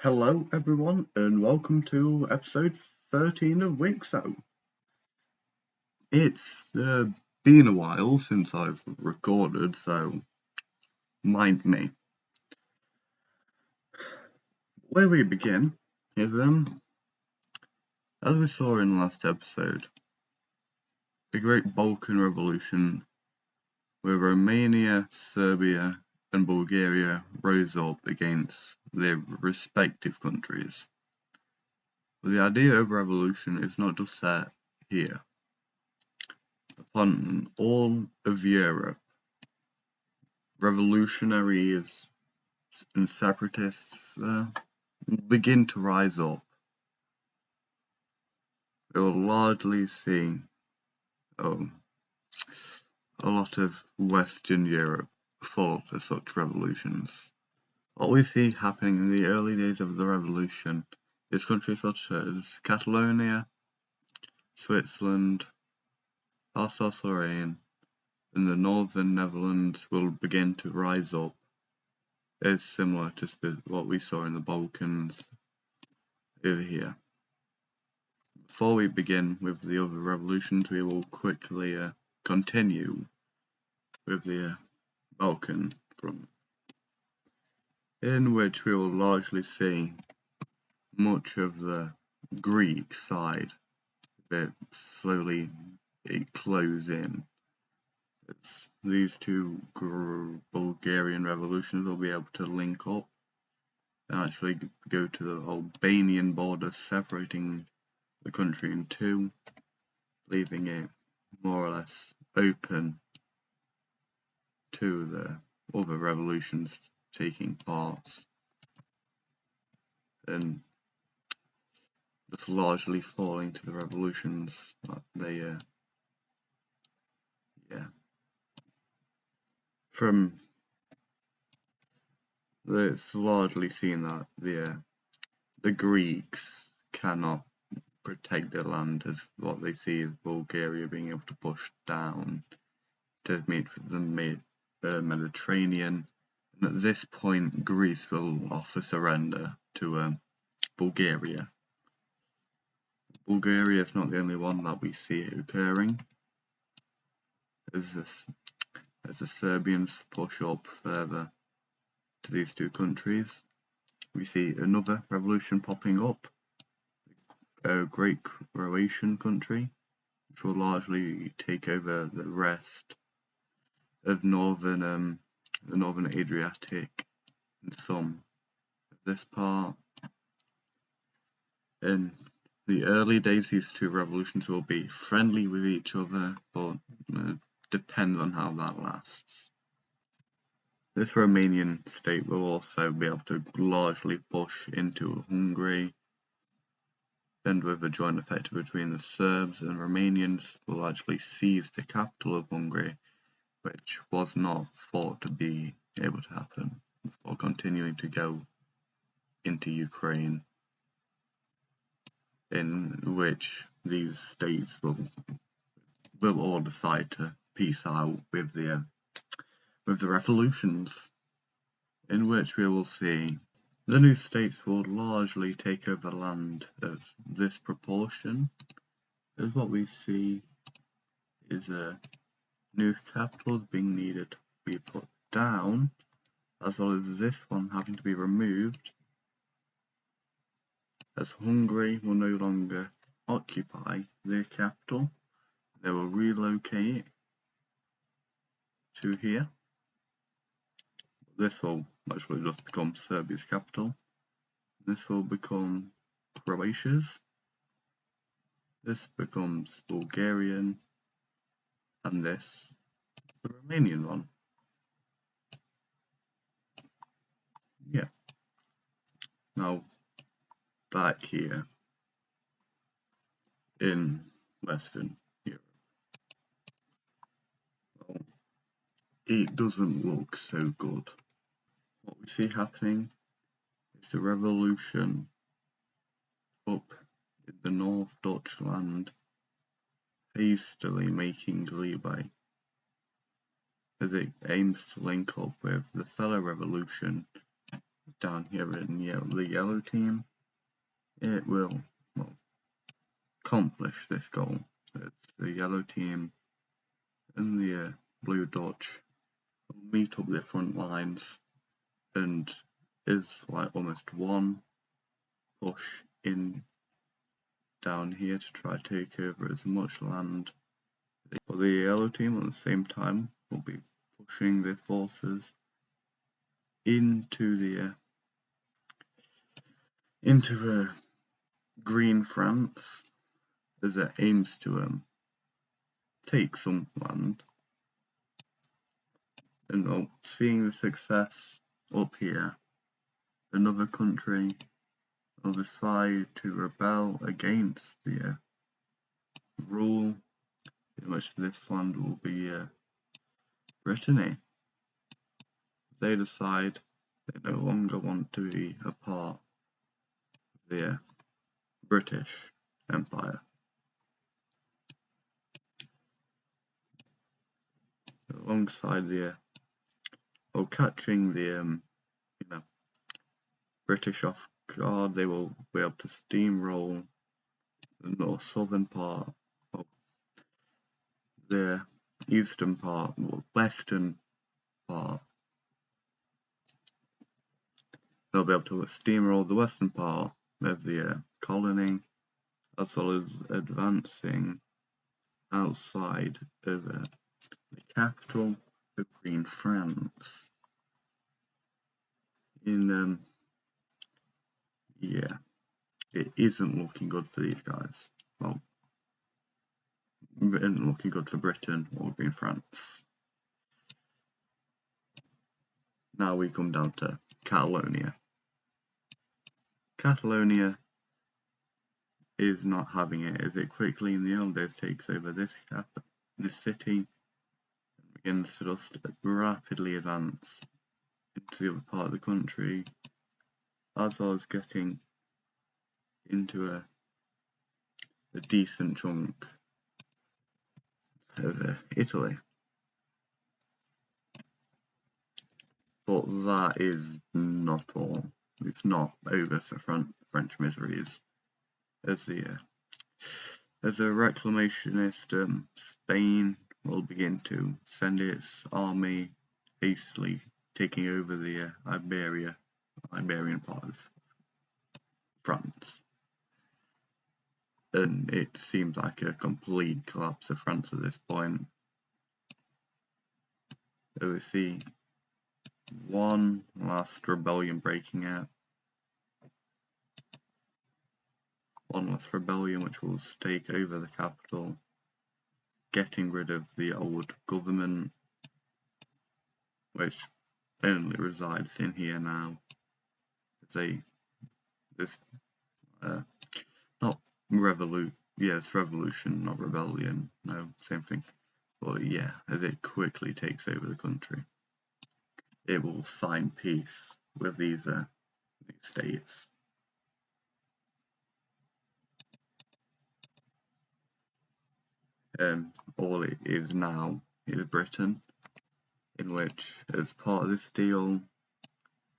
Hello everyone and welcome to episode 13 of WICSO. It's been a while since I've recorded, so mind me. Where we begin is as we saw in the last episode, the Great Balkan Revolution, where Romania, Serbia and Bulgaria rose up against their respective countries. But the idea of revolution is not just set here. Upon all of Europe, revolutionaries and separatists begin to rise up. We will largely see a lot of Western Europe fall to such revolutions. What we see happening in the early days of the revolution is countries such as Catalonia, Switzerland, Alsace-Lorraine, and the northern Netherlands will begin to rise up. It's similar to what we saw in the Balkans over here. Before we begin with the other revolutions, we will quickly continue with the Balkan front, in which we will largely see much of the Greek side that slowly close in. These two Bulgarian revolutions will be able to link up and actually go to the Albanian border, separating the country in two, leaving it more or less open to the other revolutions taking part, and just largely falling to the revolutions that they from it's largely seen that the Greeks cannot protect their land, as what they see as Bulgaria being able to push down to meet the Mediterranean, and at this point Greece will offer surrender to Bulgaria. Bulgaria is not the only one that we see occurring, as the Serbians push up further to these two countries. We see another revolution popping up, a great Croatian country, which will largely take over the rest of the northern Adriatic and some of this part. In the early days, these two revolutions will be friendly with each other, but depends on how that lasts. This Romanian state will also be able to largely push into Hungary, and with a joint effect between the Serbs and Romanians, will actually seize the capital of Hungary, which was not thought to be able to happen, before continuing to go into Ukraine, in which these states will all decide to peace out with the revolutions, in which we will see the new states will largely take over land of this proportion, as what we see is new capitals being needed to be put down, as well as this one having to be removed, as Hungary will no longer occupy their capital. They will relocate to here. This will actually just become Serbia's capital. This will become Croatia's. This becomes Bulgarian, and this the Romanian one. Yeah. Now back here in Western Europe. Well, it doesn't look so good. What we see happening is the revolution up in the North Dutchland, hastily making leeway, as it aims to link up with the fellow revolution down here in the yellow team, it will accomplish this goal. It's the yellow team and the blue Dutch will meet up their front lines and is like almost one push in down here to try to take over as much land. But the yellow team at the same time will be pushing their forces into green France as it aims to take some land. And seeing the success up here, another country will decide to rebel against the rule in which this land will be Brittany. They decide they no longer want to be a part of the British Empire. Alongside catching the British off guard, they will be able to steamroll the north southern part of the eastern part, or western part. They'll be able to steamroll the western part of the colony, as well as advancing outside of the capital of Green France. It isn't looking good for these guys. Well, it isn't looking good for Britain or Green France. Now we come down to Catalonia. Catalonia is not having it as it quickly in the old days takes over this city and begins to just rapidly advance into the other part of the country, as well as getting into a decent chunk of Italy. But that is not all. It's not over for French miseries. As a reclamationist, Spain will begin to send its army hastily taking over the Iberian part of France. And it seems like a complete collapse of France at this point. So we see one last rebellion breaking out. One last rebellion which will take over the capital, getting rid of the old government, which only resides in here now. It's revolution, not rebellion. No, same thing. But yeah, as it quickly takes over the country, it will sign peace with these states. All it is now is Britain, in which, as part of this deal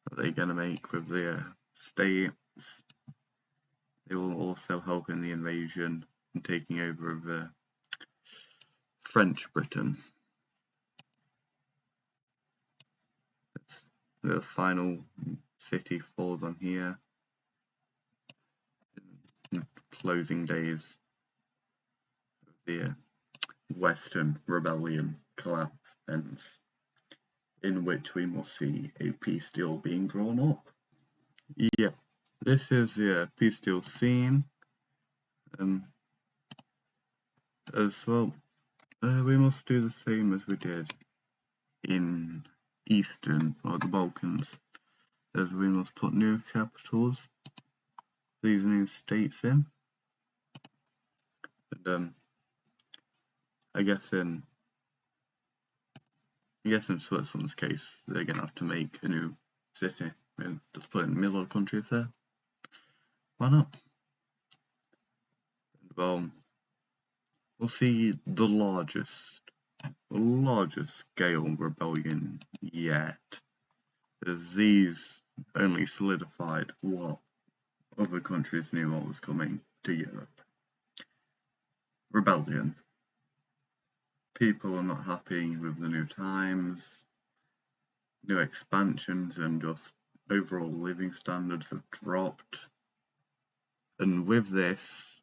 that they're going to make with the states, they will also help in the invasion and taking over of French Britain. The final city falls on here. Closing days of the Western Rebellion collapse ends, in which we must see a peace deal being drawn up. Yeah, this is the peace deal scene. As well, we must do the same as we did in Eastern or the Balkans, as we must put new capitals, these new states in. And I guess in Switzerland's case, they're gonna have to make a new city and just put it in the middle of the country if they're. Why not? Well, we'll see the largest scale rebellion yet. As these only solidified what other countries knew what was coming to Europe. Rebellion. People are not happy with the new times, new expansions, and just overall living standards have dropped. And with this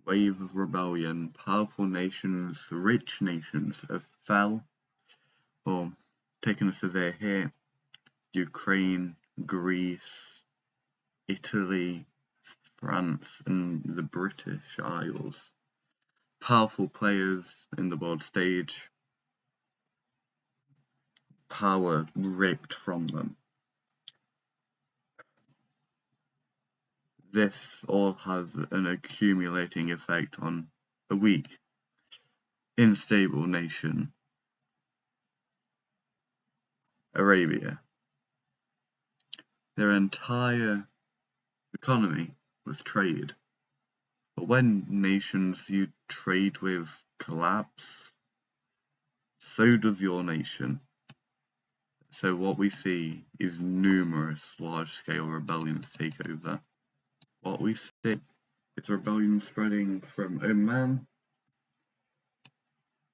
wave of rebellion, powerful nations, rich nations have fell or taken a severe hit. Ukraine, Greece, Italy, France, and the British Isles. Powerful players in the world stage, power ripped from them. This all has an accumulating effect on a weak, unstable nation, Arabia. Their entire economy was trade. But when nations you trade with collapse, so does your nation. So what we see is numerous large-scale rebellions take over. What we see is rebellion spreading from Oman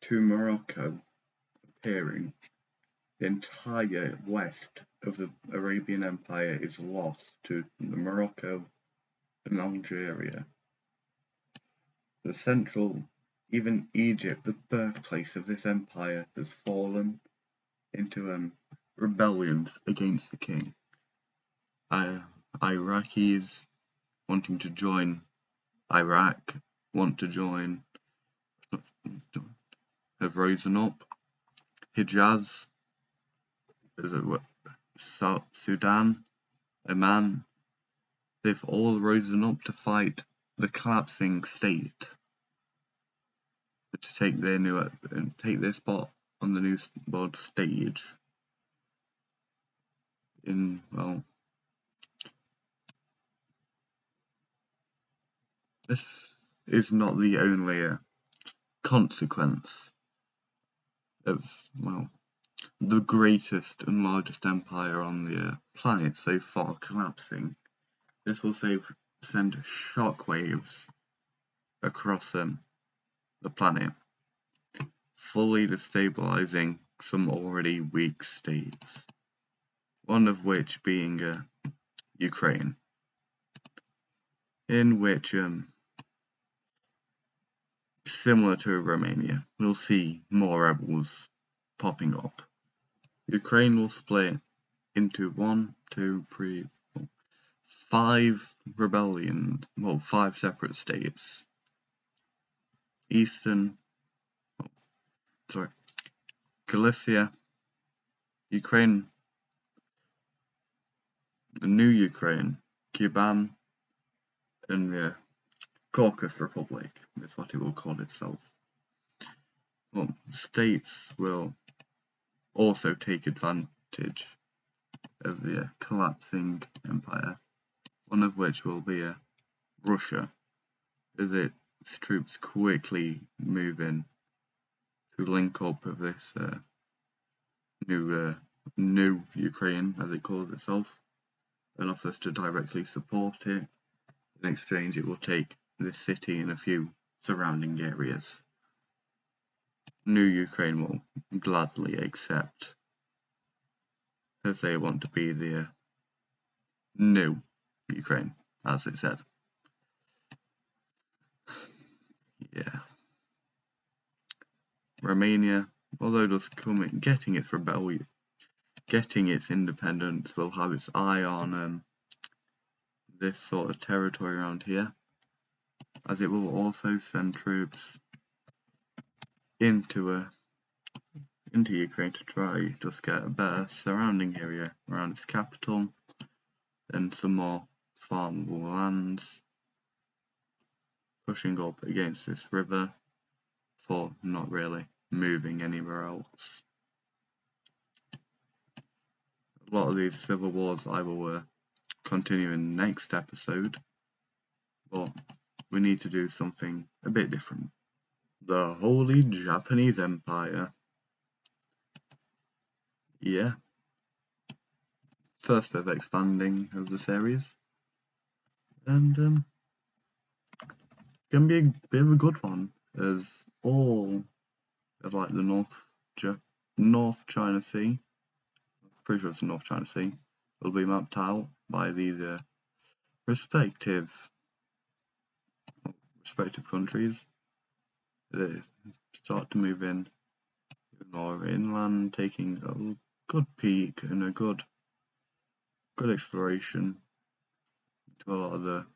to Morocco, appearing. The entire west of the Arabian Empire is lost to Morocco and Algeria. The central, even Egypt, the birthplace of this empire, has fallen into rebellions against the king. Iraqis wanting to join Iraq, want to join, have risen up. Hijaz, Sudan, Oman, they've all risen up to fight the collapsing state, to take their spot on the new world stage. This is not the only consequence of the greatest and largest empire on the planet so far collapsing. This will send shockwaves across the planet, fully destabilizing some already weak states, one of which being Ukraine, in which, similar to Romania, we'll see more rebels popping up. Ukraine will split into 5 rebellions, 5 separate states. Galicia, Ukraine, the new Ukraine, Kuban, and the Caucasus Republic is what it will call itself. States will also take advantage of the collapsing empire, one of which will be Russia, as its troops quickly move in to link up with this new Ukraine, as it calls itself, and offers to directly support it. In exchange, it will take the city and a few surrounding areas. New Ukraine will gladly accept, as they want to be the new Ukraine, as it said. Yeah. Romania, although just getting its rebellion, getting its independence, will have its eye on this sort of territory around here, as it will also send troops into Ukraine to try just get a better surrounding area around its capital, and some more farmable lands, pushing up against this river for not really moving anywhere else. A lot of these civil wars I will continue in the next episode, but we need to do something a bit different. The Holy Japanese Empire. Yeah. first bit of expanding of the series, and it's gonna be a bit of a good one, as all of like the North China Sea, pretty sure it's the North China Sea, will be mapped out by these respective countries. They start to move in more inland, taking a good peak and a good exploration to a lot of the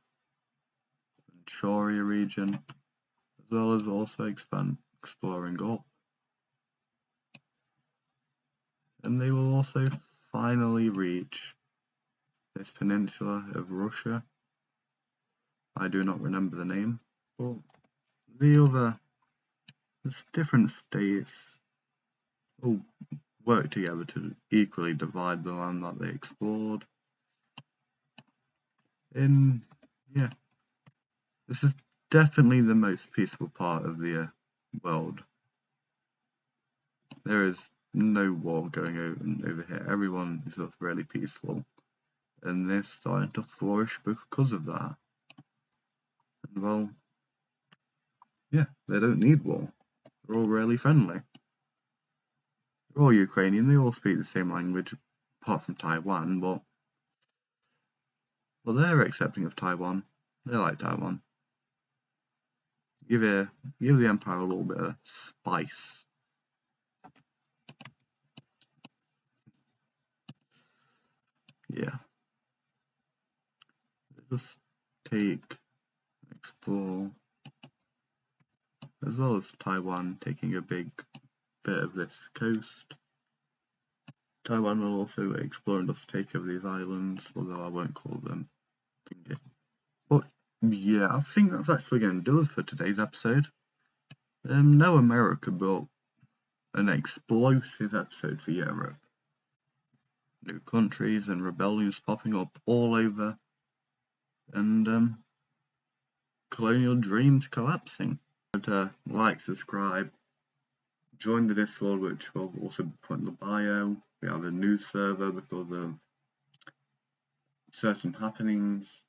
Manchuria region, as well as also exploring up. And they will also finally reach this peninsula of Russia. I do not remember the name, but the different states will work together to equally divide the land that they explored. And yeah, this is definitely the most peaceful part of the world. There is no war going on over here. Everyone is just really peaceful, and they're starting to flourish because of that. And well, yeah, they don't need war. They're all really friendly. They're all Ukrainian. They all speak the same language, apart from Taiwan. But they're accepting of Taiwan. They like Taiwan. Give the empire a little bit of spice. Yeah. Just explore, as well as Taiwan taking a big bit of this coast. Taiwan will also explore and just take over these islands, although I won't call them. But yeah, I think that's actually going to do us for today's episode. Now America built an explosive episode for Europe. New countries and rebellions popping up all over, and colonial dreams collapsing. Like, subscribe, join the Discord, which will also be put in the bio. We have a news server because of certain happenings